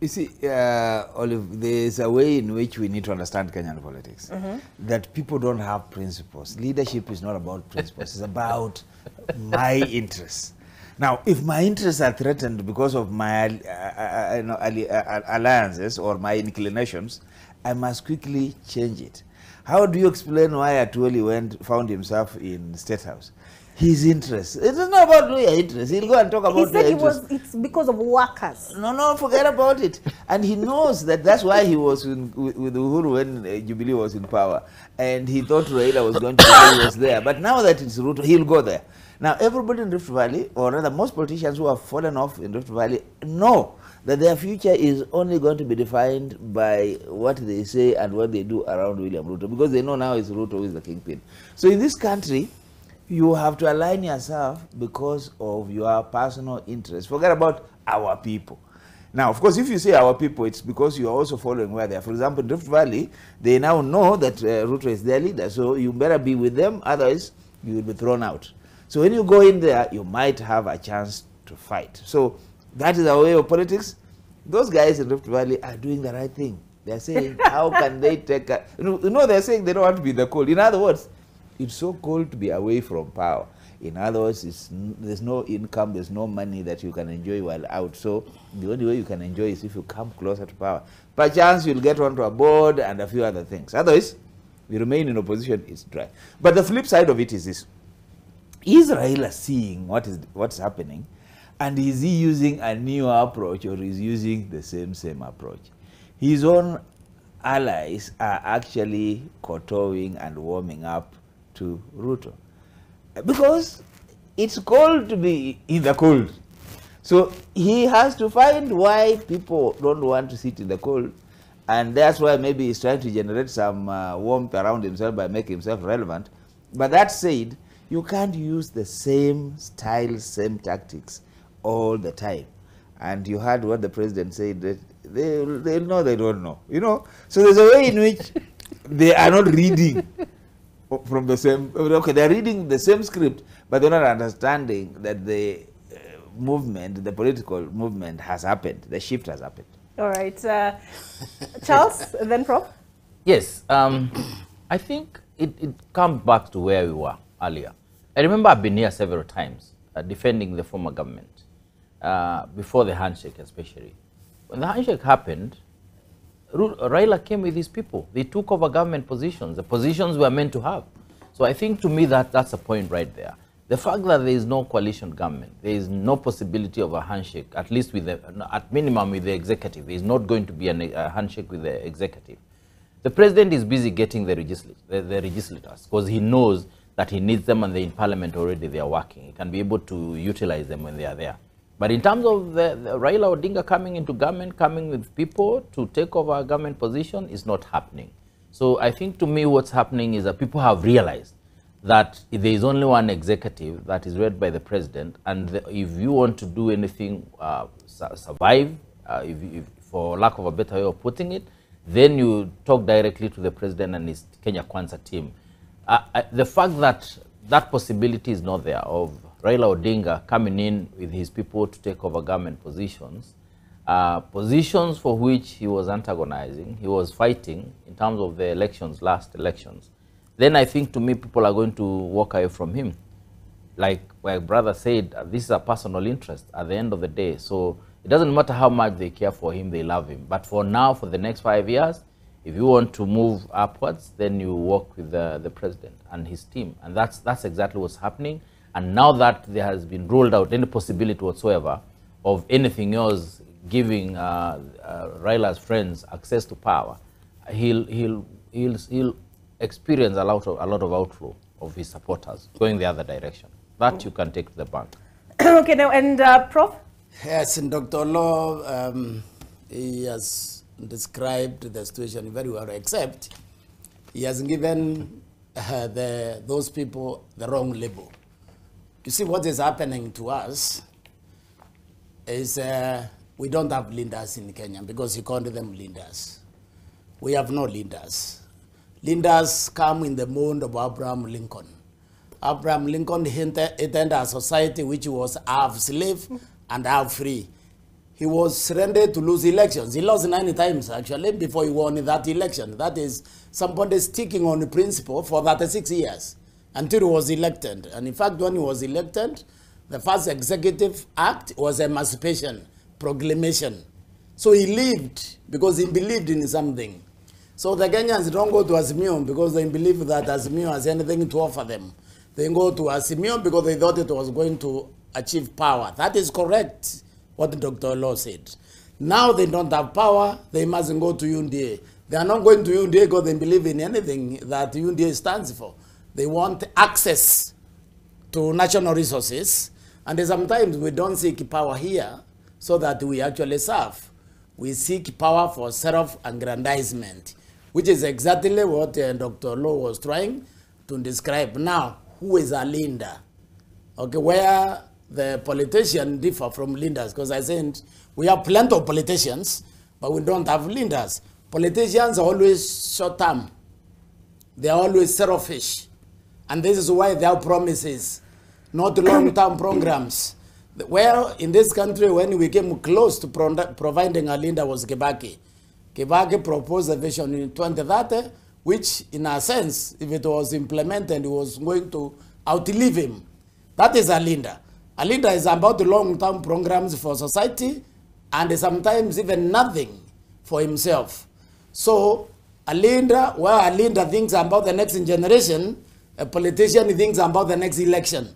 You see, Olive, there's a way in which we need to understand Kenyan politics. That people don't have principles. Leadership is not about principles. It's about my interests. Now, if my interests are threatened because of my alliances or my inclinations, I must quickly change it. How do you explain why Atuoli found himself in State House? His interests. It is not about your interests. He'll go and talk about your interests. It's because of workers. No, forget about it. And he knows that that's why he was with Uhuru when Jubilee was in power. And he thought Raila was going to be was there. But now that it's Ruto, he'll go there. Now, everybody in Rift Valley, or rather most politicians who have fallen off in Rift Valley, know that their future is only going to be defined by what they say and what they do around William Ruto. Because they know now it's Ruto who is the kingpin. So in this country, you have to align yourself because of your personal interests. Forget about our people. Now, of course, if you say our people, it's because you are also following where they are. For example, in Rift Valley, they now know that Ruto is their leader, so you better be with them, otherwise you will be thrown out. So when you go in there, you might have a chance to fight. So that is our way of politics. Those guys in Rift Valley are doing the right thing. They're saying, how can they take a... they're saying they don't want to be the cold. In other words, it's so cold to be away from power. In other words, there's no income, there's no money that you can enjoy while out. So the only way you can enjoy is if you come closer to power. Perchance you'll get onto a board and a few other things. Otherwise, you remain in opposition, it's dry. But the flip side of it is this. Is Raila seeing what's happening, and is he using a new approach, or is he using the same approach? His own allies are actually kowtowing and warming up to Ruto, because it's cold to be in the cold. So he has to find why people don't want to sit in the cold, and that's why maybe he's trying to generate some warmth around himself by making himself relevant. But that said, you can't use the same style, same tactics all the time. And you heard what the president said, that they'll know they don't know. So there's a way in which they are not reading from the same, okay, they're reading the same script, but they're not understanding that the movement, the political movement has happened. The shift has happened. All right. Charles, then Prof? Yes. I think it comes back to where we were earlier. I remember I've been here several times defending the former government, before the handshake especially. When the handshake happened, Raila came with his people. They took over government positions, the positions we were meant to have. So I think to me that's a point right there. The fact that there is no coalition government, there is no possibility of a handshake, at least at minimum with the executive. There is not going to be a handshake with the executive. The president is busy getting the legislators because he knows that he needs them, and they're in parliament already, they are working. He can be able to utilize them when they are there. But in terms of the Raila Odinga coming into government, coming with people to take over a government position, is not happening. So I think to me what's happening is that people have realized that there is only one executive that is led by the president, and if you want to do anything, survive, for lack of a better way of putting it, then you talk directly to the president and his Kenya Kwanza team. The fact that that possibility is not there of Raila Odinga coming in with his people to take over government positions, positions for which he was antagonizing, he was fighting in terms of the last elections, then I think to me people are going to walk away from him. Like my brother said, this is a personal interest at the end of the day. So it doesn't matter how much they care for him, they love him. But for now, for the next 5 years, if you want to move upwards, then you work with the president and his team. And that's exactly what's happening. And now that there has been ruled out any possibility whatsoever of anything else giving Raila's friends access to power, he'll experience a lot of outflow of his supporters going the other direction. That you can take to the bank. Okay, now, and Prof? Yes, and Dr. Oloo, he has described the situation very well, except he has given those people the wrong label. You see, what is happening to us is we don't have leaders in Kenya because you call them leaders. We have no leaders. Leaders come in the mode of Abraham Lincoln. Abraham Lincoln entered a society which was half slave and half free. he was ready to lose elections. He lost 9 times, actually, before he won that election. That is somebody sticking on the principle for 36 years until he was elected. And in fact, when he was elected, the first executive act was emancipation proclamation. So he lived because he believed in something. So the Kenyans don't go to Azimio because they believe that Azimio has anything to offer them. They go to Azimio because they thought it was going to achieve power. That is correct, what Dr. Oloo said. Now they don't have power, they mustn't go to UNDA. They are not going to UNDA because they believe in anything that UNDA stands for. They want access to national resources, and sometimes we don't seek power here so that we actually serve. We seek power for self-aggrandizement, which is exactly what Dr. Oloo was trying to describe. Now, who is a leader? Okay, where the politicians differ from leaders, because I said we have plenty of politicians, but we don't have leaders. Politicians are always short-term. They are always selfish. And this is why they have promises, not long-term programs. Where in this country, when we came close to providing a leader was Kibaki. Kibaki proposed a vision in 2030, which in a sense, if it was implemented, it was going to outlive him. That is a leader. A leader is about long-term programs for society and sometimes even nothing for himself. So a leader, where a leader thinks about the next generation, a politician thinks about the next election.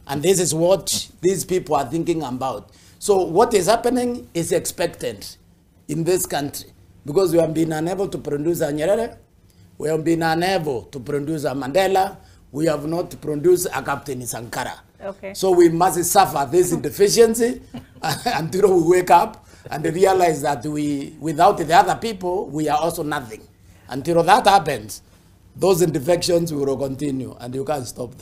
And this is what these people are thinking about. So what is happening is expected in this country because we have been unable to produce a Nyerere, we have been unable to produce a Mandela, we have not produced a Captain Sankara. Okay. So we must suffer this deficiency until we wake up and realize that without the other people, we are also nothing. Until that happens, those imperfections will continue and you can't stop them.